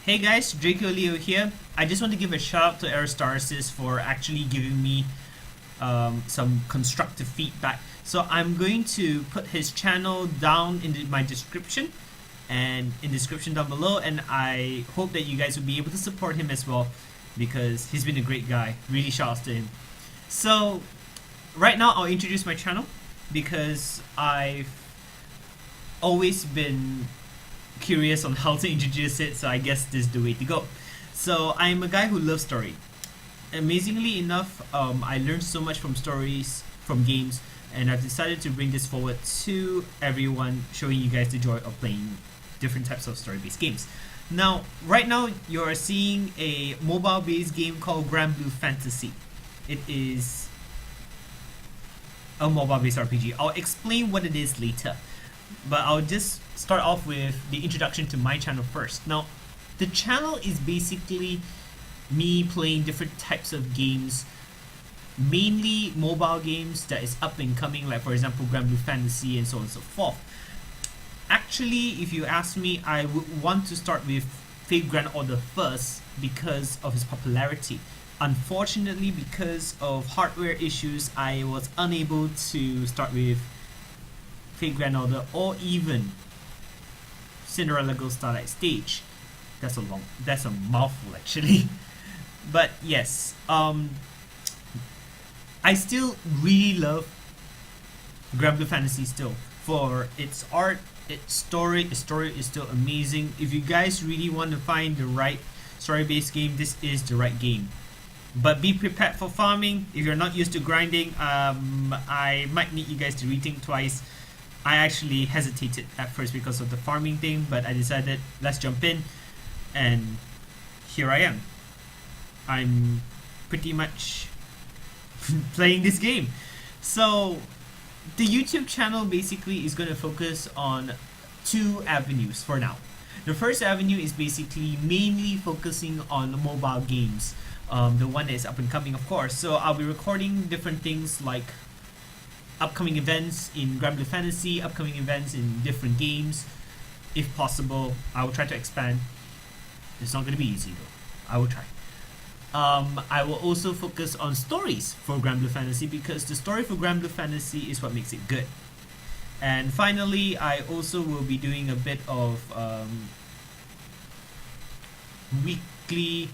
Hey guys, Draco here. I just want to give a shout out to Aristarsis for actually giving me some constructive feedback. So I'm going to put his channel down in my description and in the description down below, and I hope that you guys will be able to support him as well because he's been a great guy. Really shout outs to him. So right now I'll introduce my channel because I've always been curious on how to introduce it, so I guess this is the way to go. So I'm a guy who loves story. Amazingly enough, I learned so much from stories, from games, and I've decided to bring this forward to everyone, showing you guys the joy of playing different types of story-based games. Now, right now, you're seeing a mobile-based game called Grand Blue Fantasy. It is a mobile-based RPG. I'll explain what it is later, but I'll just start off with the introduction to my channel first. Now, the channel is basically me playing different types of games, mainly mobile games that is up and coming, like for example Grand Blue Fantasy and so on and so forth. Actually, if you ask me, I would want to start with Fate Grand Order first because of its popularity. Unfortunately, because of hardware issues, I was unable to start with Fate Grand Order or even Cinderella Girls Starlight Stage. That's a mouthful actually. But yes, I still really love Grand Blue Fantasy still for its art, its story. Its story is still amazing. If you guys really want to find the right story-based game, this is the right game. But be prepared for farming. If you're not used to grinding, I might need you guys to rethink twice. I actually hesitated at first because of the farming thing, but I decided let's jump in, and here I am. I'm pretty much playing this game. So the YouTube channel basically is going to focus on two avenues for now. The first avenue is basically mainly focusing on mobile games, the one that is up and coming, of course. So I'll be recording different things like upcoming events in Grand Blue Fantasy, upcoming events in different games. If possible, I will try to expand. It's not going to be easy though. I will try. I will also focus on stories for Grand Blue Fantasy because the story for Grand Blue Fantasy is what makes it good. And finally, I also will be doing a bit of weekly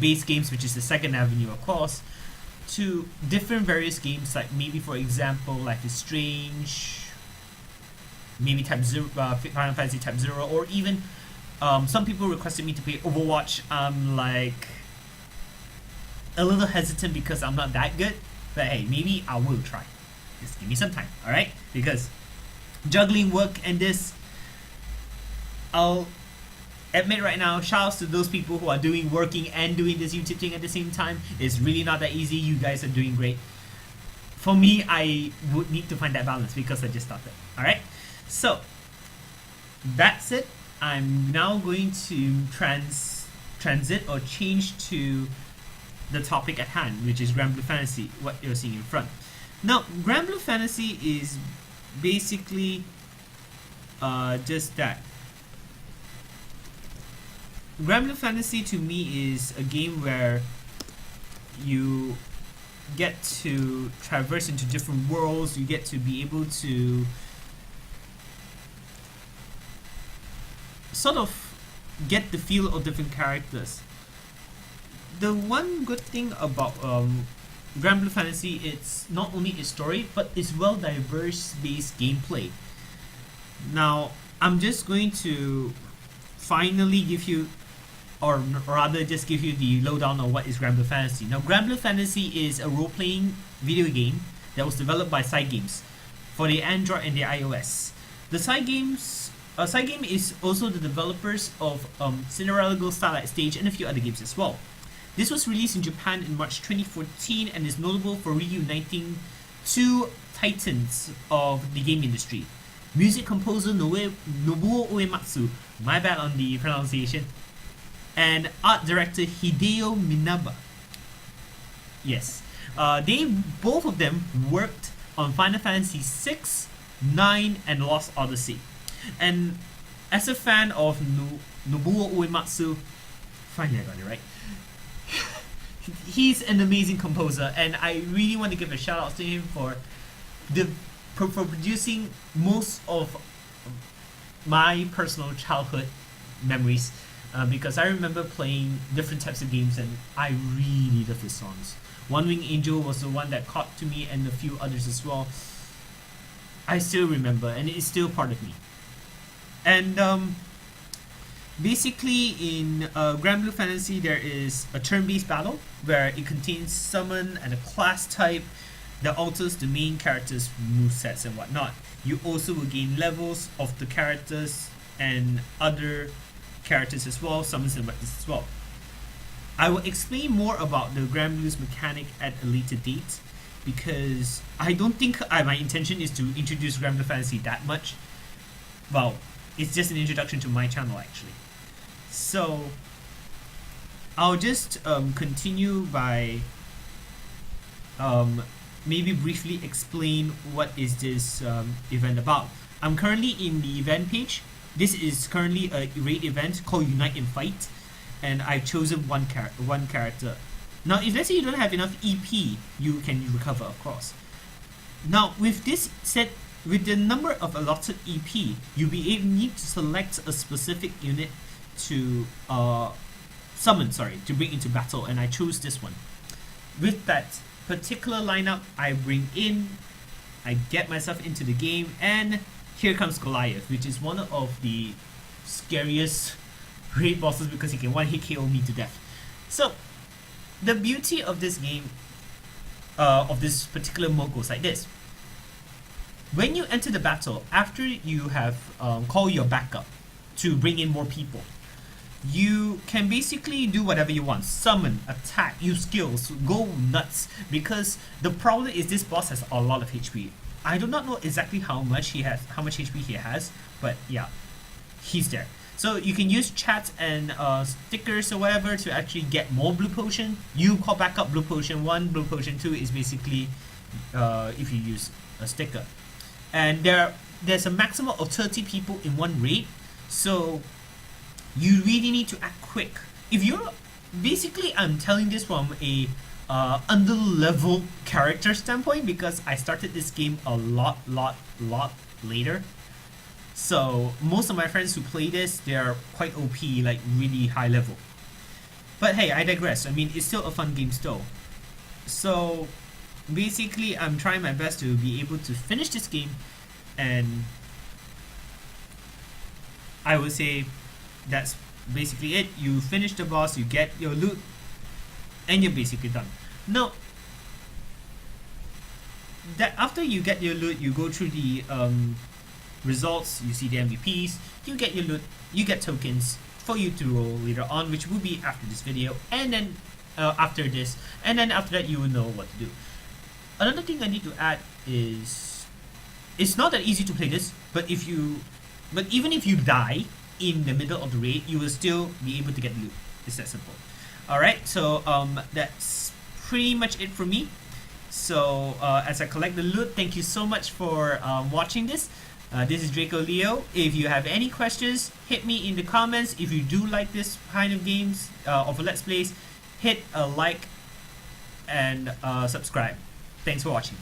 based games, which is the second avenue, of course, to different various games, like maybe for example Life is Strange, maybe Type Zero, Final Fantasy Type Zero, or even some people requested me to play Overwatch. I'm like a little hesitant because I'm not that good, but hey, maybe I will try. Just give me some time, alright? Because juggling work and this, I'll admit right now, shouts to those people who are working and doing this YouTube thing at the same time. It's really not that easy. You guys are doing great. For me, I would need to find that balance because I just started. Alright? So, that's it. I'm now going to transit or change to the topic at hand, which is Grand Blue Fantasy, what you're seeing in front. Now, Grand Blue Fantasy is basically just that. Grand Blue Fantasy to me is a game where you get to traverse into different worlds, you get to be able to sort of get the feel of different characters. The one good thing about Grand Blue Fantasy, it's not only its story, but it's well diverse based gameplay. Now, I'm just going to finally give you, or rather just give you the lowdown on what is Grand Blue Fantasy. Now, Grand Blue Fantasy is a role-playing video game that was developed by Cygames for the Android and the iOS. The Cygame is also the developers of Cinderella Girls Starlight Stage and a few other games as well. This was released in Japan in March 2014 and is notable for reuniting two titans of the game industry. Music composer Nobuo Uematsu, my bad on the pronunciation, and art director Hideo Minaba. Yes, both of them worked on Final Fantasy VI, 9, and Lost Odyssey. And as a fan of Nobuo Uematsu, finally I got it right. He's an amazing composer, and I really want to give a shout out to him for producing most of my personal childhood memories, because I remember playing different types of games and I really love his songs. One Wing Angel was the one that caught to me, and a few others as well. I still remember, and it is still part of me. And basically in Grand Blue Fantasy there is a turn-based battle where it contains summon and a class type that alters the main character's movesets and whatnot. You also will gain levels of the characters and other characters as well, summons and weapons as well. I will explain more about the Grand Blue's mechanic at a later date, because I don't think my intention is to introduce Grand Blue Fantasy that much. Well, it's just an introduction to my channel actually. So I'll just continue by maybe briefly explain what is this event about. I'm currently in the event page. This is currently a raid event called Unite and Fight, and I've chosen one character. Now, if let's say you don't have enough EP, you can recover, of course. Now, with this set, with the number of allotted EP, you'll need to select a specific unit to to bring into battle, and I chose this one. With that particular lineup, I bring in, I get myself into the game, and here comes Goliath, which is one of the scariest raid bosses because he can one-hit KO me to death. So, the beauty of this game, of this particular mode goes like this. When you enter the battle, after you have called your backup to bring in more people, you can basically do whatever you want. Summon, attack, use skills, go nuts. Because the problem is this boss has a lot of HP. I do not know exactly how much HP he has, but yeah, he's there. So you can use chat and stickers or whatever to actually get more blue potion. You call back up blue potion 1, blue potion 2 is basically if you use a sticker. And there's a maximum of 30 people in one raid, so you really need to act quick. If you're basically, I'm telling this from a under-level character standpoint, because I started this game a lot later. So most of my friends who play this, they're quite OP, like really high level. But hey, I digress. I mean, it's still a fun game still. So basically, I'm trying my best to be able to finish this game, and I would say that's basically it. You finish the boss, you get your loot, and you're basically done. Now, that after you get your loot, you go through the results, you see the MVPs, you get your loot, you get tokens for you to roll later on, which will be after this video, and then after this, and then after that you will know what to do. Another thing I need to add is, it's not that easy to play this, but even if you die in the middle of the raid, you will still be able to get loot. It's that simple. Alright, so that's pretty much it for me. So as I collect the loot, thank you so much for watching this. This is Draco Leo. If you have any questions, hit me in the comments. If you do like this kind of games of Let's Plays, hit a like and subscribe. Thanks for watching.